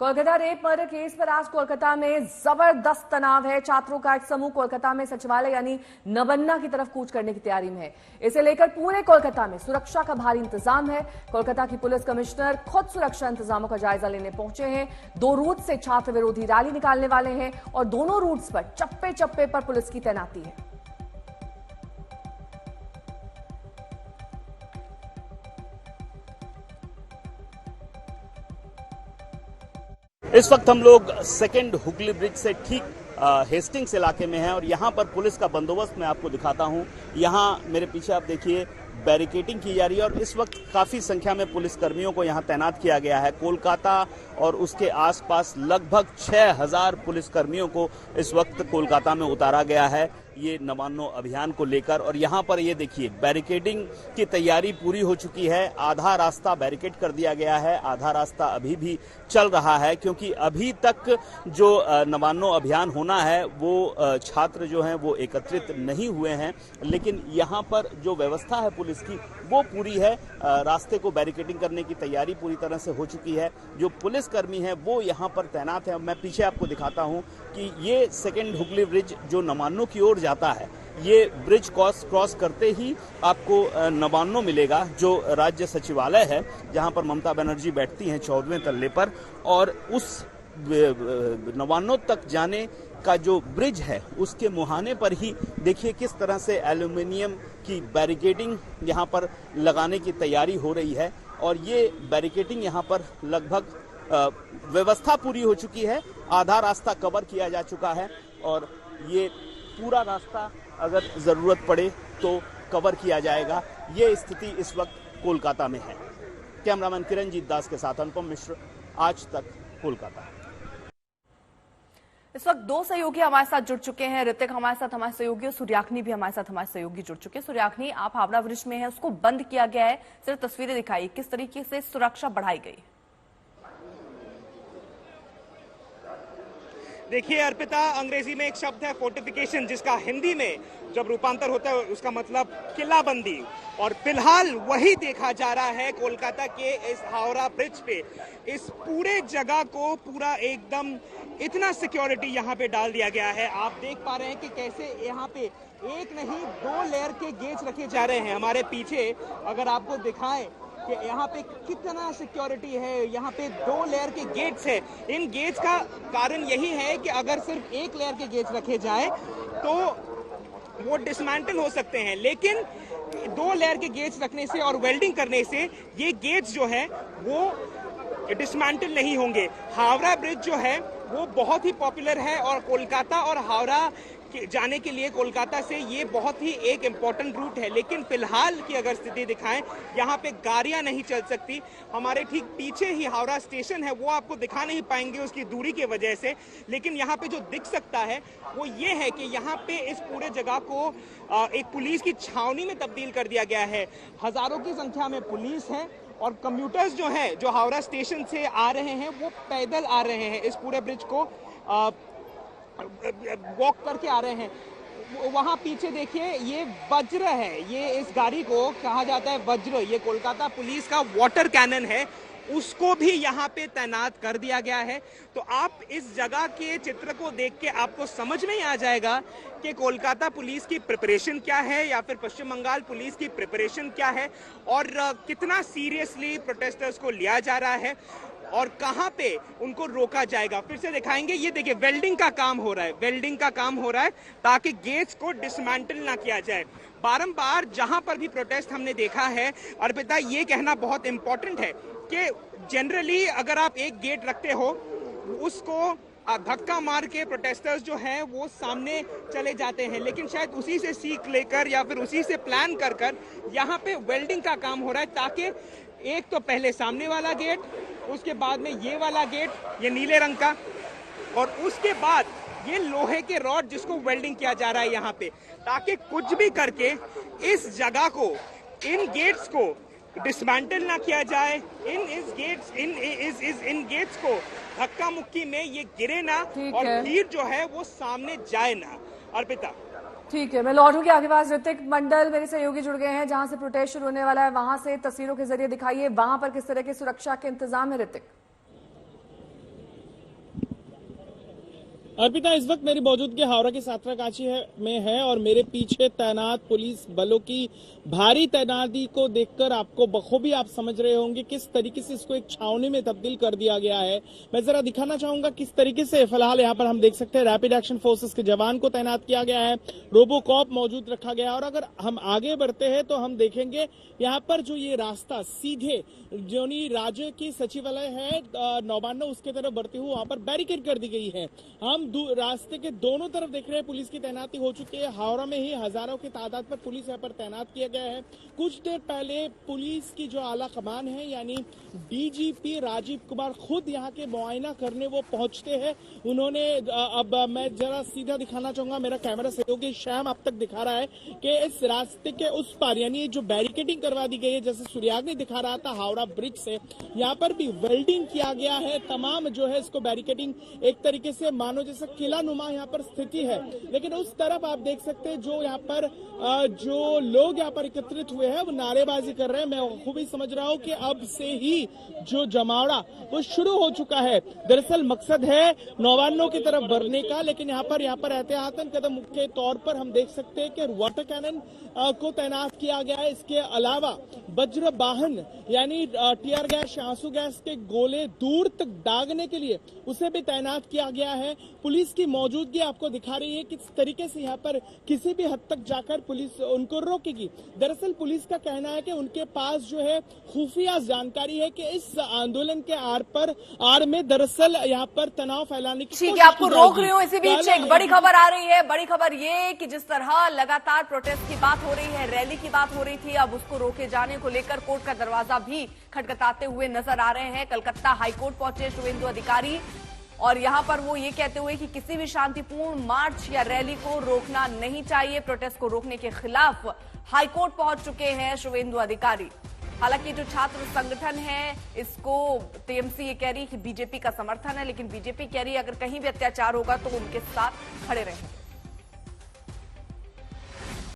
Kolkata rape murder case पर आज कोलकाता में जबरदस्त तनाव है। छात्रों का एक समूह कोलकाता में सचिवालय यानी नबन्ना की तरफ कूच करने की तैयारी में है। इसे लेकर पूरे कोलकाता में सुरक्षा का भारी इंतजाम है। कोलकाता की पुलिस कमिश्नर खुद सुरक्षा इंतजामों का जायजा लेने पहुंचे हैं। 2 रूट से छात्र विरोधी रैली निकालने वाले हैं और दोनों रूट्स पर चप्पे चप्पे पर पुलिस की तैनाती है। इस वक्त हम लोग सेकेंड हुगली ब्रिज से ठीक हेस्टिंग्स इलाके में हैं और यहाँ पर पुलिस का बंदोबस्त मैं आपको दिखाता हूँ। यहाँ मेरे पीछे आप देखिए बैरिकेडिंग की जा रही है और इस वक्त काफी संख्या में पुलिस कर्मियों को यहाँ तैनात किया गया है। कोलकाता और उसके आसपास लगभग 6000 पुलिस कर्मियों को इस वक्त कोलकाता में उतारा गया है ये नमानो अभियान को लेकर। और यहाँ पर ये देखिए बैरिकेडिंग की तैयारी पूरी हो चुकी है। आधा रास्ता बैरिकेड कर दिया गया है, आधा रास्ता अभी भी चल रहा है क्योंकि अभी तक जो नमानो अभियान होना है वो छात्र जो हैं वो एकत्रित नहीं हुए हैं, लेकिन यहाँ पर जो व्यवस्था है पुलिस की वो पूरी है। रास्ते को बैरिकेडिंग करने की तैयारी पूरी तरह से हो चुकी है। जो पुलिस कर्मी है वो यहाँ पर तैनात है। मैं पीछे आपको दिखाता हूँ कि ये सेकेंड हुगली ब्रिज जो नमानो की ओर जाता है, ये ब्रिज क्रॉस करते ही आपको नवान्नो मिलेगा जो राज्य सचिवालय है जहां पर ममता बनर्जी बैठती हैं 14वें तल्ले पर। और उस नवान्नो तक जाने का जो ब्रिज है उसके मुहाने पर ही देखिए किस तरह से एल्यूमिनियम की बैरिकेडिंग यहाँ पर लगाने की तैयारी हो रही है। और ये बैरिकेडिंग यहाँ पर लगभग व्यवस्था पूरी हो चुकी है। आधा रास्ता कवर किया जा चुका है और ये पूरा रास्ता अगर जरूरत पड़े तो कवर किया जाएगा। ये स्थिति इस वक्त कोलकाता में है। कैमरामैन किरणजीत दास के साथ अनुपम मिश्र, आज तक, कोलकाता। इस वक्त 2 सहयोगी हमारे साथ जुड़ चुके हैं। ऋतिक हमारे साथ हमारे सहयोगी और सूर्याग्नि भी हमारे साथ हमारे सहयोगी जुड़ चुके हैं। सूर्याग्नि, आप हावड़ा ब्रिज में है, उसको बंद किया गया है, सिर्फ तस्वीरें दिखाई, किस तरीके से सुरक्षा बढ़ाई गई? देखिए अर्पिता, अंग्रेजी में एक शब्द है फोर्टिफिकेशन, जिसका हिंदी में जब रूपांतर होता है उसका मतलब किलाबंदी, और फिलहाल वही देखा जा रहा है कोलकाता के इस हावड़ा ब्रिज पे। इस पूरे जगह को पूरा एकदम इतना सिक्योरिटी यहाँ पे डाल दिया गया है। आप देख पा रहे हैं कि कैसे यहाँ पे एक नहीं 2 लेयर के गेट्स रखे जा रहे हैं। हमारे पीछे अगर आपको दिखाएं कि यहाँ पे कितना सिक्योरिटी है, यहाँ पे 2 लेयर के गेट्स है। इन गेट्स का कारण यही है कि अगर सिर्फ 1 लेयर के गेट्स रखे जाए तो वो डिसमेंटल हो सकते हैं, लेकिन 2 लेयर के गेट्स रखने से और वेल्डिंग करने से ये गेट्स जो है वो डिसमेंटल नहीं होंगे। हावड़ा ब्रिज जो है वो बहुत ही पॉपुलर है और कोलकाता और हावड़ा जाने के लिए कोलकाता से ये बहुत ही एक इम्पोर्टेंट रूट है। लेकिन फिलहाल की अगर स्थिति दिखाएं, यहाँ पे गाड़ियां नहीं चल सकती। हमारे ठीक पीछे ही हावड़ा स्टेशन है, वो आपको दिखा नहीं पाएंगे उसकी दूरी की वजह से, लेकिन यहाँ पे जो दिख सकता है वो ये है कि यहाँ पे इस पूरे जगह को एक पुलिस की छावनी में तब्दील कर दिया गया है। हजारों की संख्या में पुलिस है और कम्यूटर्स जो हैं जो हावड़ा स्टेशन से आ रहे हैं वो पैदल आ रहे हैं, इस पूरे ब्रिज को वॉक करके आ रहे हैं। वहां पीछे देखिए ये वज्र है, ये इस गाड़ी को कहा जाता है वज्र। ये कोलकाता पुलिस का वाटर कैनन है, उसको भी यहाँ पे तैनात कर दिया गया है। तो आप इस जगह के चित्र को देख के आपको समझ में ही आ जाएगा कि कोलकाता पुलिस की प्रिपरेशन क्या है या फिर पश्चिम बंगाल पुलिस की प्रिपरेशन क्या है और कितना सीरियसली प्रोटेस्टर्स को लिया जा रहा है और कहां पे उनको रोका जाएगा। फिर से दिखाएंगे, ये देखिए वेल्डिंग का काम हो रहा है, वेल्डिंग का काम हो रहा है ताकि गेट्स को डिसमेंटल ना किया जाए। बारंबार जहां पर भी प्रोटेस्ट हमने देखा है, अर्पिता, ये कहना बहुत इंपॉर्टेंट है कि जनरली अगर आप एक गेट रखते हो उसको धक्का मार के प्रोटेस्टर्स जो हैं वो सामने चले जाते हैं, लेकिन शायद उसी से सीख लेकर या फिर उसी से प्लान कर कर यहाँ पे वेल्डिंग का काम हो रहा है ताकि एक तो पहले सामने वाला गेट, उसके बाद में ये वाला गेट, ये नीले रंग का, और उसके बाद ये लोहे के रॉड जिसको वेल्डिंग किया जा रहा है यहाँ पे, ताकि कुछ भी करके इस जगह को, इन गेट्स को डिसमेंटल ना किया जाए, इन गेट्स को धक्का मुक्की में ये गिरे ना और भीड़ जो है वो सामने जाए ना। अर्पिता, ठीक है, मैं लौटूंगी आपके पास। ऋतिक मंडल मेरे सहयोगी जुड़ गए हैं, जहां से प्रोटेस्ट शुरू होने वाला है वहां से तस्वीरों के जरिए दिखाइए वहां पर किस तरह की सुरक्षा के इंतजाम है। ऋतिक। अर्पिता, इस वक्त मेरी मौजूदगी हावड़ा की सातरागाछी में है और मेरे पीछे तैनात पुलिस बलों की भारी तैनाती को देखकर आपको बखूबी आप समझ रहे होंगे किस तरीके से इसको एक छावनी में तब्दील कर दिया गया है। मैं जरा दिखाना चाहूंगा किस तरीके से फिलहाल यहाँ पर हम देख सकते हैं रैपिड एक्शन फोर्सेस के जवान को तैनात किया गया है, रोबोकॉप मौजूद रखा गया है। और अगर हम आगे बढ़ते हैं तो हम देखेंगे यहाँ पर जो ये रास्ता सीधे जो राज्य की सचिवालय है नौबान्ना उसके तरफ बढ़ते हुए वहां पर बैरिकेड कर दी गई है। हम रास्ते के दोनों तरफ देख रहे हैं पुलिस की तैनाती हो चुकी है। हावड़ा में ही हजारों की तादाद पर पुलिस यहाँ पर तैनात किया गया है। कुछ देर पहले पुलिस की जो आला कमान है यानी डीजीपी राजीव कुमार खुद यहाँ के मुआयना करने वो पहुंचते हैं। उन्होंने अब मैं जरा सीधा दिखाना चाहूंगा, मेरा कैमरा सहयोगी श्याम अब तक दिखा रहा है कि इस रास्ते के उस पार यानी जो बैरिकेडिंग करवा दी गई है, जैसे सूर्याग्नि दिखा रहा था हावड़ा ब्रिज से, यहाँ पर भी वेल्डिंग किया गया है। तमाम जो है इसको बैरिकेडिंग एक तरीके से मानो जैसे किला नुमा यहाँ पर स्थिति है। लेकिन उस तरफ आप देख सकते हैं जो यहाँ पर जो लोग यहाँ पर एकत्रित हुए हैं वो नारेबाजी कर रहे हैं। मैं खूब ही समझ रहा हूँ कि अब से ही जो जमावड़ा वो शुरू हो चुका है। दरअसल मकसद है नौबान्नों की तरफ बढ़ने का, लेकिन यहाँ पर एहतियातन कदम के तौर पर हम देख सकते हैं कि वाटर कैनन को तैनात किया गया है। इसके अलावा वज्र वाहन यानी टीयर गैस, आंसू गैस के गोले दूर तक दागने के लिए उसे भी तैनात किया गया है। पुलिस की मौजूदगी आपको दिखा रही है किस तरीके से यहाँ पर किसी भी हद तक जाकर पुलिस उनको रोकेगी। दरअसल पुलिस का कहना है कि उनके पास जो है खुफिया जानकारी है कि इस आंदोलन के आड़ में दरअसल यहाँ पर तनाव फैलाने की ठीक है, आपको रोक रही हूँ। इसी बीच एक बड़ी खबर आ रही है। बड़ी खबर ये कि जिस तरह लगातार प्रोटेस्ट की बात हो रही है, रैली की बात हो रही थी, अब उसको रोके जाने को लेकर कोर्ट का दरवाजा भी खटखटाते हुए नजर आ रहे हैं। कलकत्ता हाईकोर्ट पहुंचे शुभेंदु अधिकारी और यहां पर वो ये कहते हुए कि किसी भी शांतिपूर्ण मार्च या रैली को रोकना नहीं चाहिए। प्रोटेस्ट को रोकने के खिलाफ हाईकोर्ट पहुंच चुके हैं शुभेंदु अधिकारी। हालांकि जो छात्र संगठन है इसको टीएमसी ये कह रही कि बीजेपी का समर्थन है, लेकिन बीजेपी कह रही है अगर कहीं भी अत्याचार होगा तो उनके साथ खड़े रहेंगे।